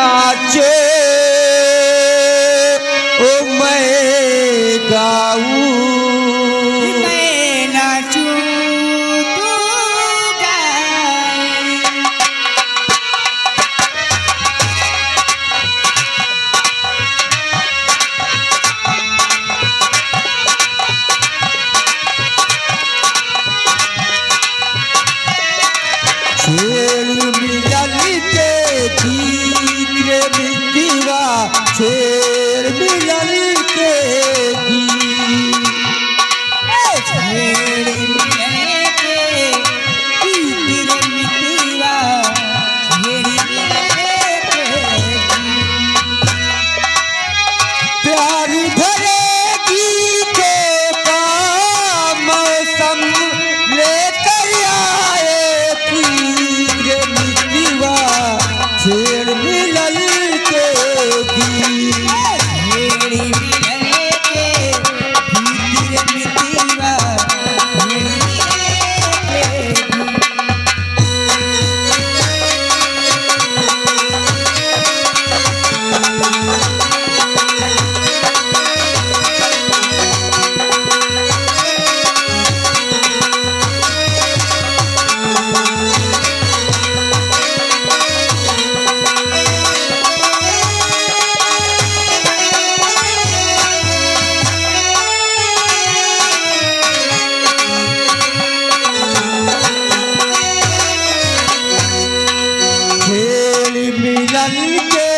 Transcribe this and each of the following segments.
नाचे ओ मैं गाऊं, मैं नाचूं तू गाए। छेड़ मिलन के गीत रे मिट्टीवा, छेड़ मिलन के गीत, छेड़ मिलन के गीत रे मिट्टीवा, छेड़ मिलन के गीत। प्यार भरे गीतों का मौसम लेकर आए गीत रे मिट्टीवा, छेड़ मिलन के गीत, छेड़ मिलन के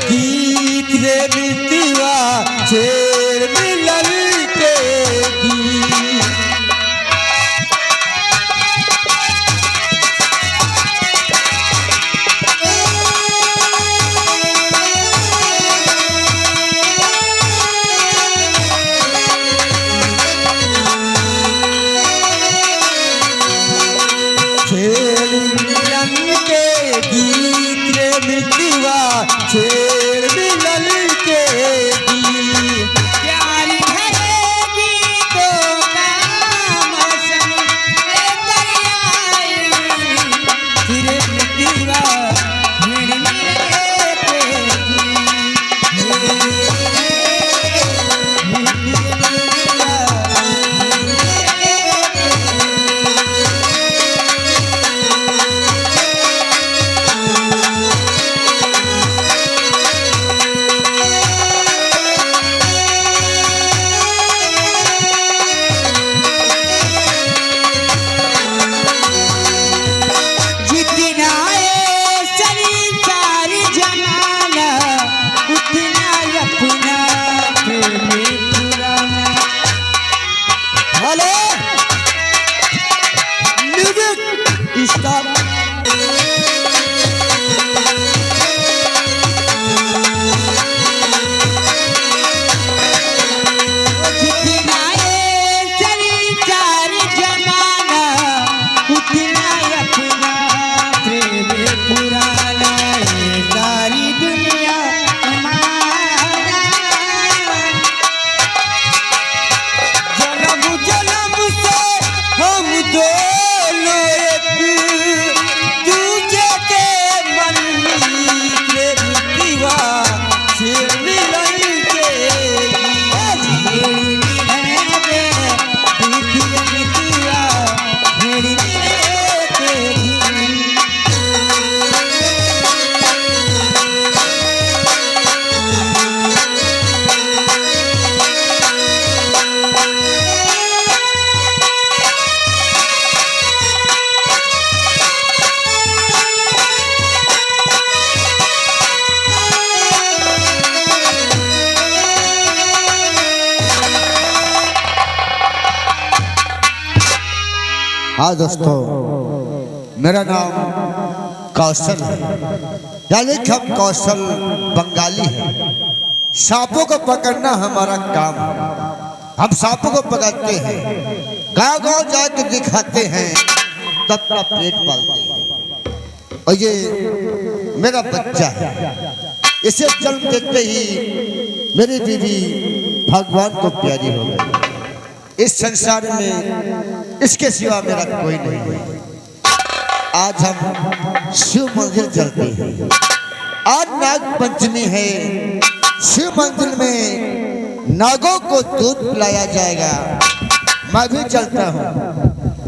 गीत रे मिट्टीवा, छेड़ मिलन के गीत। छेड़ मिलन के गीत रे मिट्टीवा, छेड़ मिलन के गीत। छेड़ मिलन के गीत रे मिट्टीवा, छेड़ मिलन के गीत। प्यार भरे गीतों का मौसम लेकर आए रे मिट्टीवा, छेड़ मिलन के गीत। जितना ये संसार जमाना, उतना अपना प्रेम पुराना। Hello music stop. जितना ये संसार जमाना, उतना अपना प्रेम पुराना। ये सारी दुनिया हमारा, जन्म जन्म से हम दोनों एक दूजे के मन रे मिट्टीवा, छेड़ मिलन के गीत। छेड़ मिलन के गीत रे मिट्टीवा, छेड़ मिलन के गीत। हाँ दोस्तों, मेरा नाम कौशल है, यानी कि हम कौशल बंगाली हैं। सांपों को पकड़ना हमारा काम है। हम सांपों को पकड़ते हैं, गांव गांव जाकर दिखाते हैं, तब अपना पेट पालते हैं। और ये मेरा बच्चा है, इसे जन्म देते ही मेरी बीवी भगवान को प्यारी हो गई। इस संसार में इसके सिवा मेरा कोई नहीं है। आज हम शिव मंदिर चलते हैं। आज नाग पंचमी है, शिव मंदिर में नागों को दूध पिलाया जाएगा। मैं भी चलता हूँ,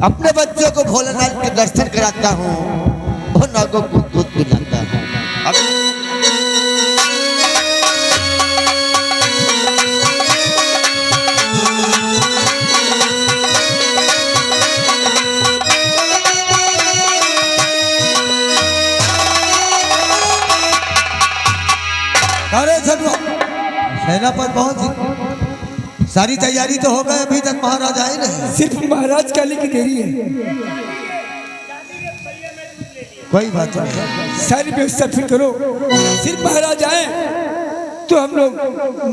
अपने बच्चों को भोलेनाथ के दर्शन कराता हूँ, वो नागों को दूध पिलाता हूँ। अरे सेना पर बहुत सारी तैयारी तो हो गई, अभी तक महाराज आए नहीं। सिर्फ महाराज काली की देरी है। कोई बात नहीं, सारी व्यवस्था फिर करो, सिर्फ महाराज आए तो हम लोग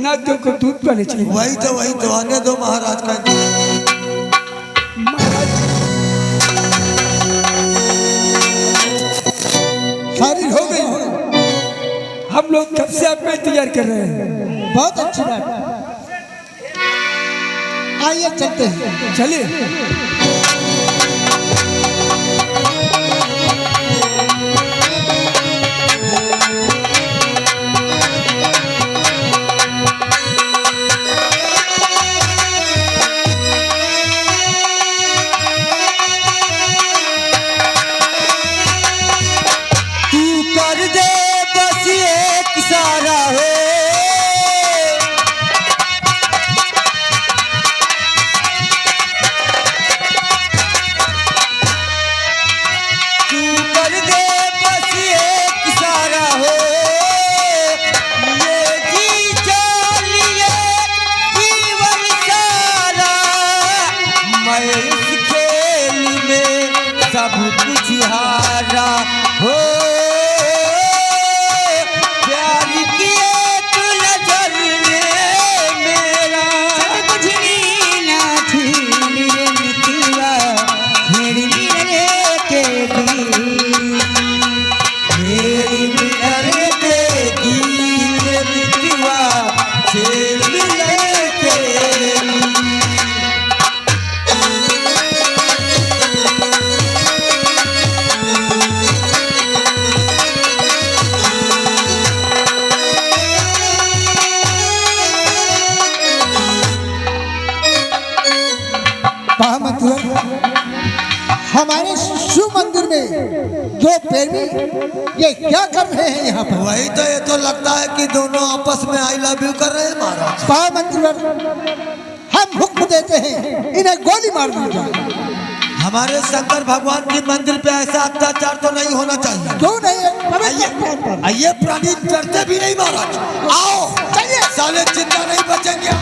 नागों को दूध पिलाने चलेंगे। वही तो आने दो महाराज का। महाराज सारी हो गई, हम लोग कब से आपका इंतजार कर रहे हैं। बहुत अच्छी बात, आइए चलते हैं। चलिए। तू कर दे बस एक इशारा हो, तू कर दे बस एक इशारा हो, ये जी चलिए जीवन सारा, मैं इस खेल में सब कुछ हारा हो। प्यार किए तू नजर में मेरा, बुझनी ना थी मेरे मितवा, मेरी मिलने के दी, मेरी मिलने के गीत मितवा छेड़ लेके। हमारे शिव मंदिर में दो प्रेमी ये क्या कर रहे हैं यहाँ पर? वही तो, ये तो लगता है कि दोनों आपस में आई लव यू कर रहे हैं महाराज। मंदिर हम हुक्म देते हैं इन्हें गोली मार दी जाए। हमारे शंकर भगवान के मंदिर पे ऐसा अत्याचार तो नहीं होना चाहिए। क्यों नहीं? पवित्र स्थान पर। आइए प्राणी डरते भी नहीं महाराज, आओ चलिए। साले जिंदा नहीं बचेंगे।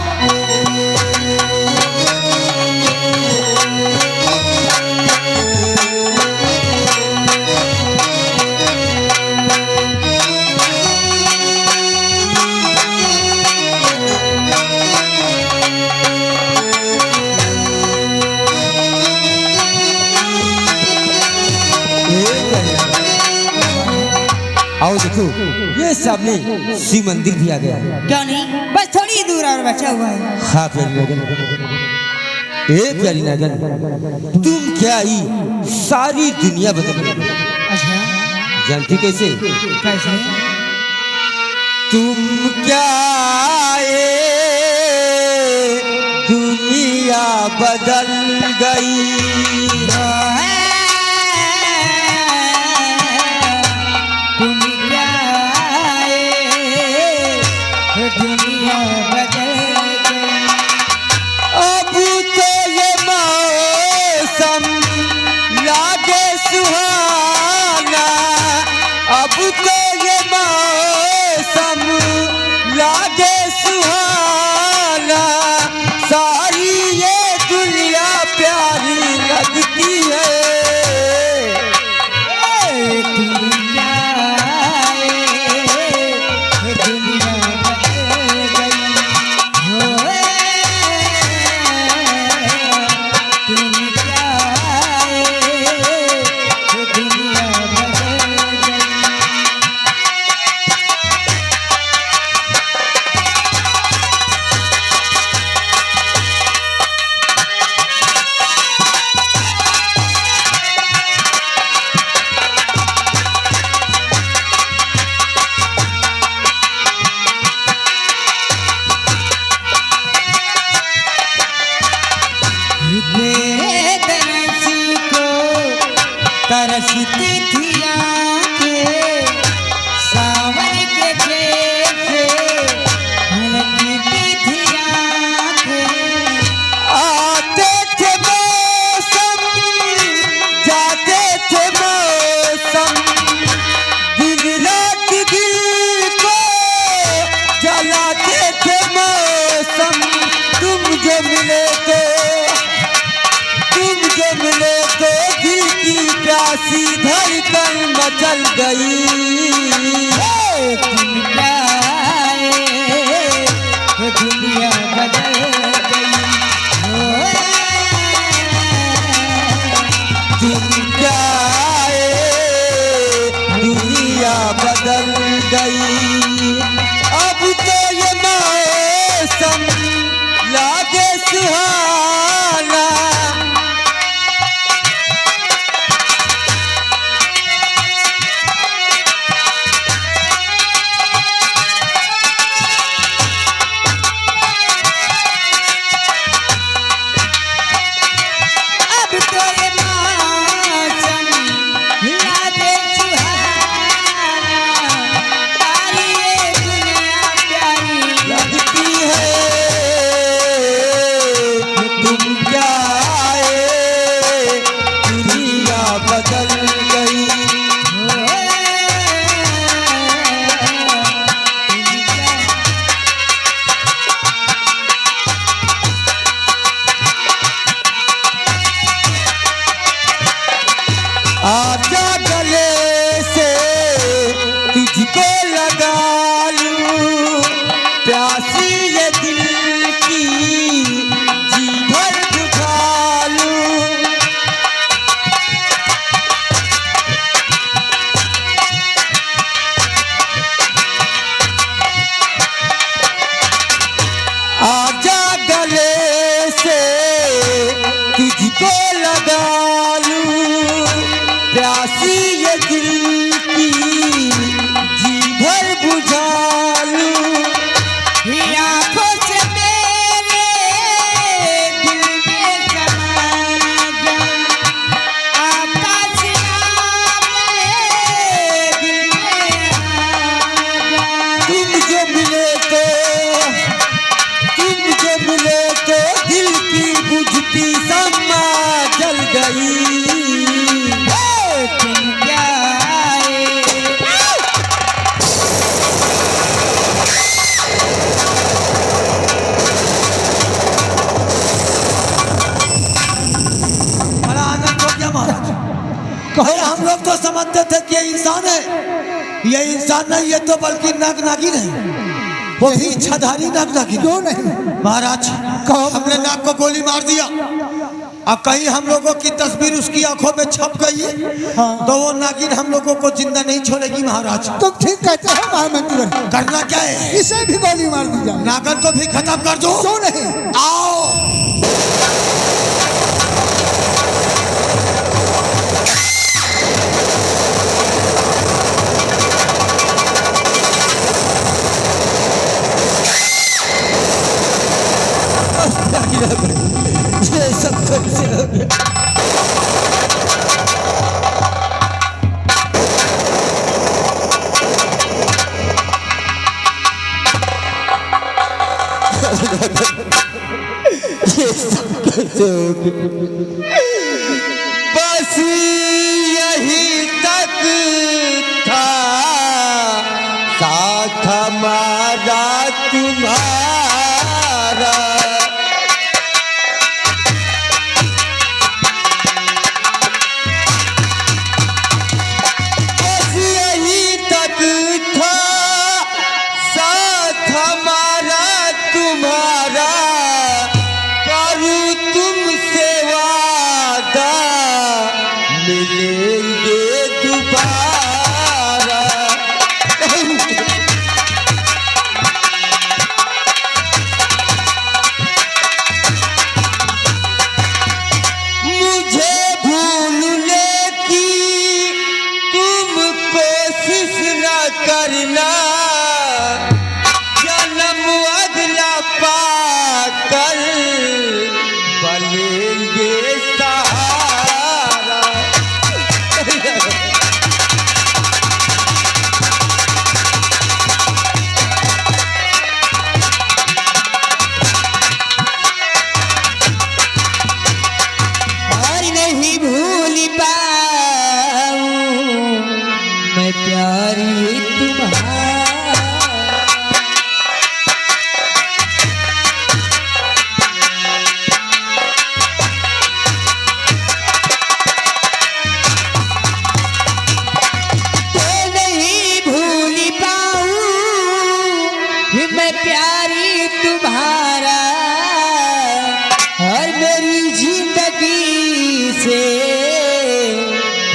आओ देखो, ये सामने शिव मंदिर भी आ गया है। क्यों नहीं, बस थोड़ी दूर और बचा हुआ है। हाँ प्यारी नागन, ए प्यारी नागन, तुम क्या ही सारी दुनिया बदल गई। अच्छा, जानती कैसे? कैसे? तुम क्या ये दुनिया बदल गई। तुम क्या आए, दुनिया बदल गई। अब तो ये मौसम लागे सुहाना, अब तो ये मौसम लागे सुहाना, सारी ये दुनिया प्यारी प्यासी धड़कन मचल गई। तुम क्या आए तो दुनिया बदल गई। तुम क्या आए दुनिया बदल गई। अब तो ये मौसम लागे सुहाना। अब तो ये मौसम लागे सुहाना। प्यारी ये दुनिया प्यारी लगती है तुम क्या आए दुनिया बदल गई। आजा गले से तुझको लगा लूं। प्यासी ये दिल की जी भर बुझा लूं। आजा गले से तुझको लगा लूं। प्यासी ये दिल की जी भर बुझा लूं। आँखों से मेरे दिल में समा जा। आकाश मेरे दिल में आ जा। तुम जो मिले तो दिल की बुझती शम्मा जल गई। तुम क्या आए बड़ा आनंद हो गया महाराज। कहे हम लोग तो समझते थे कि ये इंसान है। ये इंसान नहीं, ये तो बल्कि नाग नागिन है। वो भी इच्छाधारी नाग नागिन। क्यों नहीं? महाराज हमने नाग को गोली मार दिया। अब कहीं हम लोगों की तस्वीर उसकी आंखों में छप गई तो वो नागिन हम लोगों को जिंदा नहीं छोड़ेगी महाराज। तुम ठीक कहते हो महामंत्री। करना क्या है? इसे भी गोली मार दी जाए। नागन को भी खत्म कर दो। क्यों नहीं? आओ। ये सब कैसे हो गया? ये सब कैसे हो गया? बस यही तक था साथ हमारा तुम्हारा। बस यही तक था साथ हमारा तुम्हारा। करूं तुमसे वादा मिलेंगे दोबारा। मैं प्यारी तुम्हारा और मेरी जिंदगी से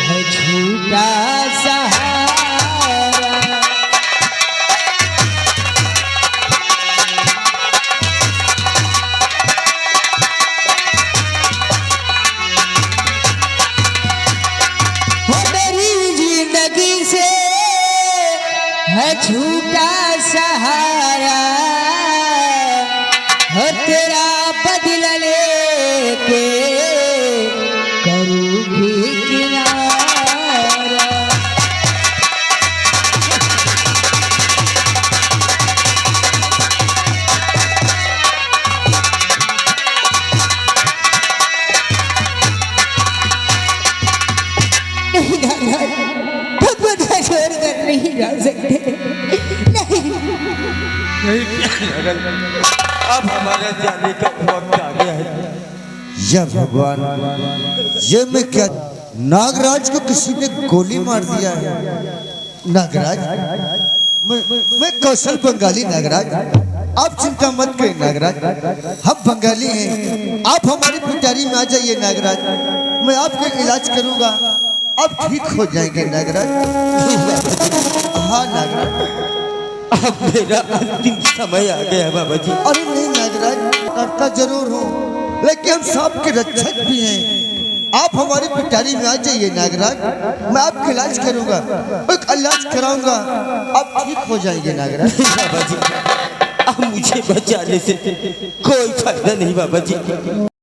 है झूठा सहारा। है झूठा सहारा हो तेरा बदला लेके करूँगी किनारा। नहीं जा सकते अब हमारे जाने का वक्त आ गया है। या भगवान, ये मैं क्या, नागराज को किसी ने गोली मार दिया है। नागराज, मैं कौशल बंगाली नागराज, आप चिंता मत करें नागराज, हम बंगाली हैं। आप हमारी पिटारी में आ जाइए नागराज, मैं आपका इलाज करूंगा, आप ठीक हो जाएंगे नागराज। हाँ नागराज, अब मेरा अंतिम समय आ गया है बाबा जी। अरे नहीं नागराज, करता जरूर हूँ, लेकिन हम सबके रक्षक भी हैं। आप हमारी पिटारी में आ जाइए नागराज, मैं आपका इलाज करूंगा, एक इलाज कराऊंगा, आप ठीक हो जाएंगे नागराज। बाबा जी, अब मुझे बचाने से कोई फायदा नहीं बाबा जी।